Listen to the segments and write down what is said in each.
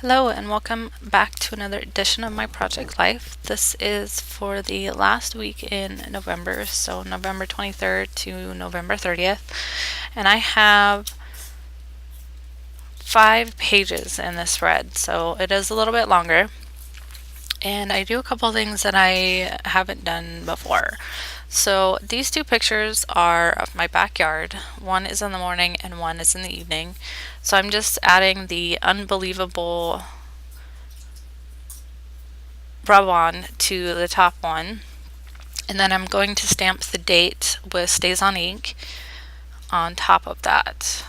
Hello and welcome back to another edition of my project life. This is for the last week in November, so November 23rd to November 30th. And I have 5 pages in this thread, so it is a little bit longer. And I do a couple things that I haven't done before. So these 2 pictures are of my backyard. One is in the morning and one is in the evening. So I'm just adding the unbelievable rub on to the top one, and then I'm going to stamp the date with Stays on ink on top of that.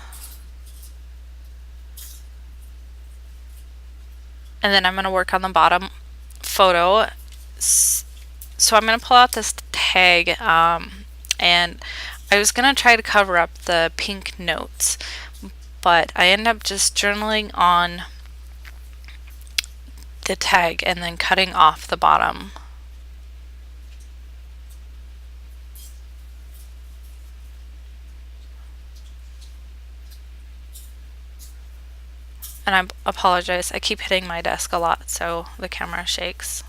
And then I'm going to work on the bottom photo. So I'm going to pull out this tag, and I was going to try to cover up the pink notes, but I end up just journaling on the tag and then cutting off the bottom. And I apologize, I keep hitting my desk a lot, so the camera shakes.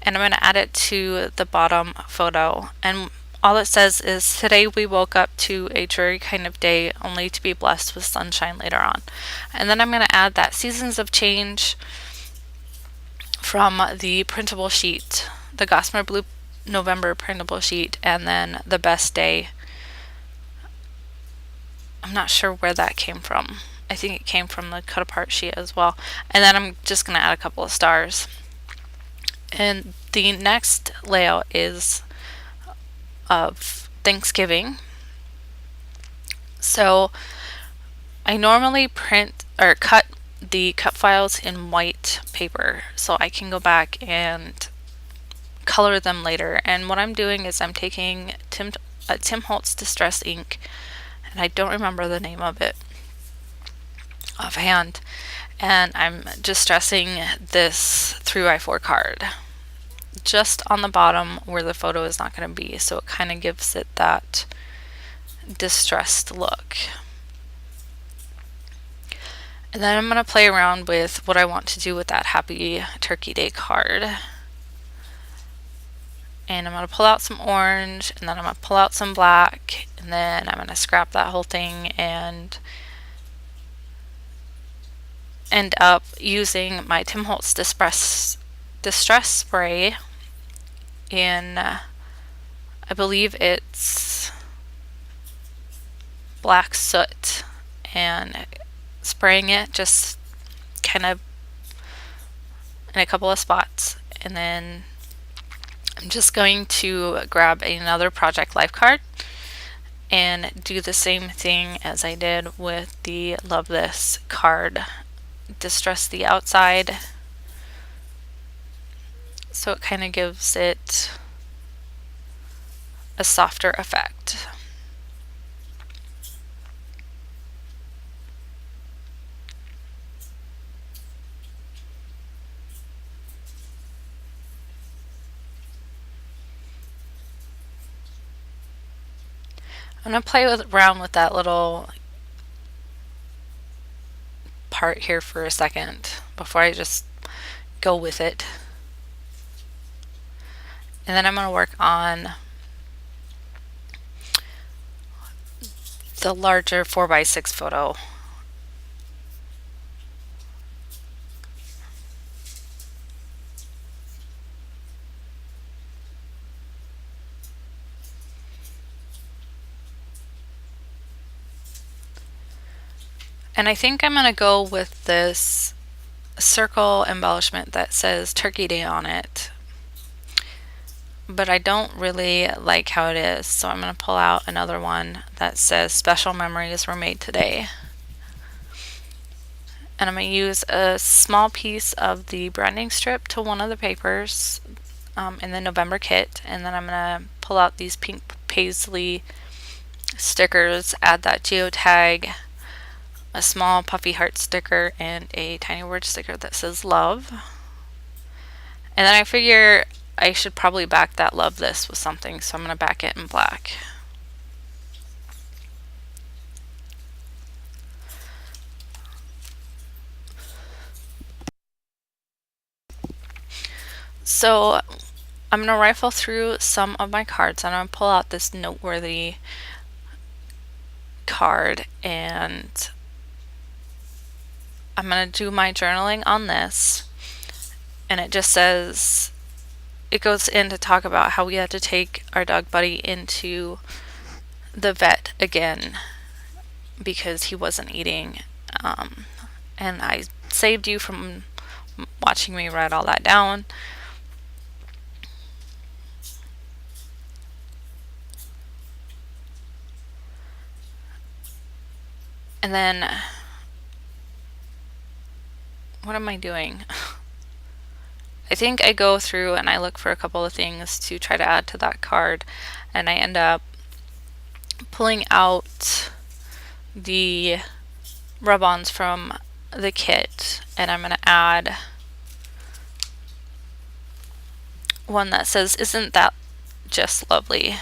And I'm going to add it to the bottom photo. And all it says is, today we woke up to a dreary kind of day, only to be blessed with sunshine later on. And then I'm going to add that Seasons of Change from the printable sheet, the Gossamer Blue November printable sheet, and then the best day. I'm not sure where that came from. I think it came from the cut apart sheet as well. And then I'm just going to add a couple of stars. And the next layout is of Thanksgiving. So I normally print or cut the cut files in white paper so I can go back and color them later. And what I'm doing is I'm taking Tim Holtz Distress ink, and I don't remember the name of it offhand, and I'm distressing this 3x4 card just on the bottom where the photo is not going to be, so it kind of gives it that distressed look. And then I'm going to play around with what I want to do with that Happy Turkey Day card. And I'm going to pull out some orange, and then I'm going to pull out some black, and then I'm going to scrap that whole thing and end up using my Tim Holtz Distress spray in, I believe it's black soot, and spraying it just kind of in a couple of spots. And then I'm just going to grab another Project Life card and do the same thing as I did with the Love This card. Distress the outside so it kind of gives it a softer effect. I'm going to play around with that little part here for a second before I just go with it. And then I'm going to work on the larger 4x6 photo. And I think I'm going to go with this circle embellishment that says Turkey Day on it, but I don't really like how it is, so I'm going to pull out another one that says Special Memories Were Made Today. And I'm going to use a small piece of the branding strip to one of the papers in the November kit, and then I'm going to pull out these pink paisley stickers, add that geotag, a small puffy heart sticker, and a tiny word sticker that says love. And then I figure I should probably back that Love This with something, so I'm going to back it in black. So I'm gonna rifle through some of my cards and I'm gonna pull out this noteworthy card, and I'm gonna do my journaling on this. And it just says, it goes in to talk about how we had to take our dog Buddy into the vet again because he wasn't eating. And I saved you from watching me write all that down. And then, what am I doing? I think I go through and I look for a couple of things to try to add to that card, and I end up pulling out the rub-ons from the kit, and I'm going to add one that says, "Isn't that just lovely?"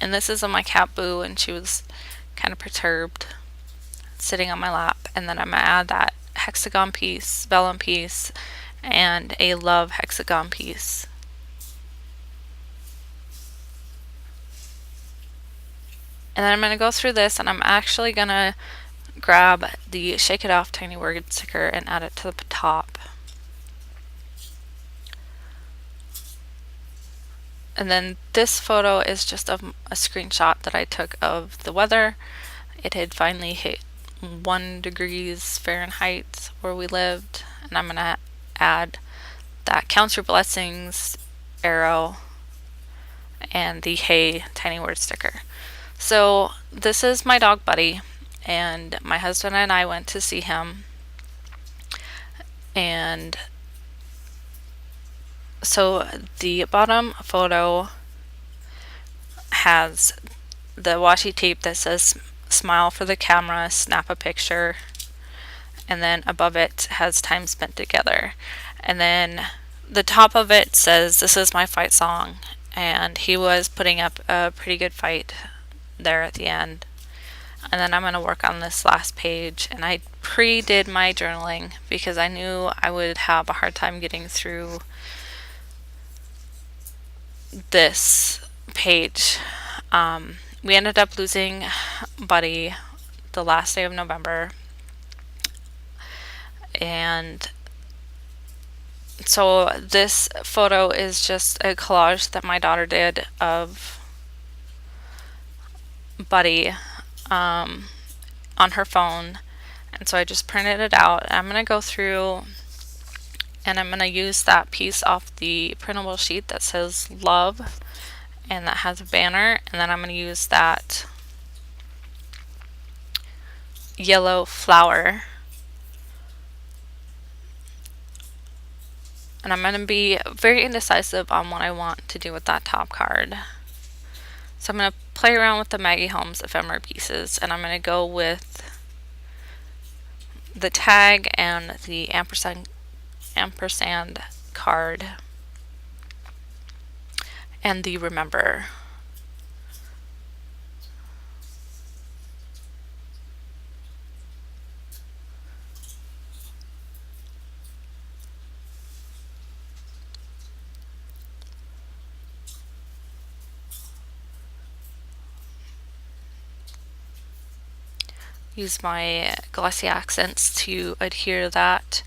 And this is of my cat Boo, and she was kind of perturbed sitting on my lap. And then I'm going to add that hexagon piece, vellum piece, and a love hexagon piece. And then I'm going to go through this, and I'm actually going to grab the Shake It Off Tiny Word sticker and add it to the top. And then this photo is just a screenshot that I took of the weather. It had finally hit 1 degrees Fahrenheit where we lived, and I'm going to add that Count Your Blessings arrow and the Hey Tiny Word sticker. So this is my dog Buddy, and my husband and I went to see him. And so the bottom photo has the washi tape that says "Smile for the camera, snap a picture," and then above it has time spent together. And then the top of it says, "This is my fight song," and he was putting up a pretty good fight there at the end. And then I'm going to work on this last page, and I pre-did my journaling because I knew I would have a hard time getting through this page. We ended up losing Buddy the last day of November, and so this photo is just a collage that my daughter did of Buddy on her phone, and so I just printed it out. I'm going to go through and I'm going to use that piece off the printable sheet that says love and that has a banner, and then I'm going to use that yellow flower, and I'm going to be very indecisive on what I want to do with that top card. So I'm going to play around with the Maggie Holmes ephemera pieces, and I'm going to go with the tag and the ampersand card and the remember. Use my glossy accents to adhere that,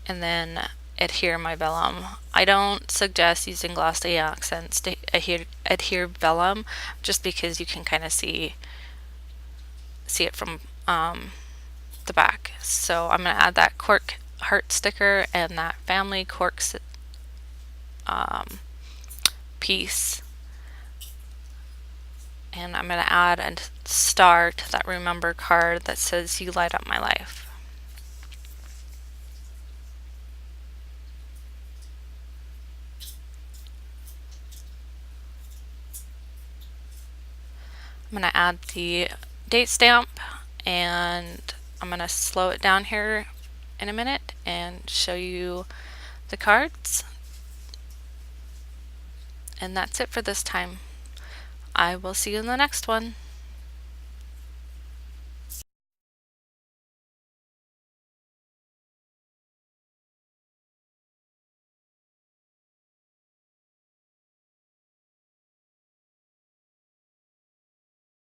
and then adhere my vellum. I don't suggest using glossy accents to adhere vellum, just because you can kind of see it from the back. So I'm going to add that cork heart sticker and that family corks piece, and I'm going to add a star to that remember card that says "You light up my life." I'm going to add the date stamp, and I'm going to slow it down here in a minute and show you the cards. And that's it for this time. I will see you in the next one.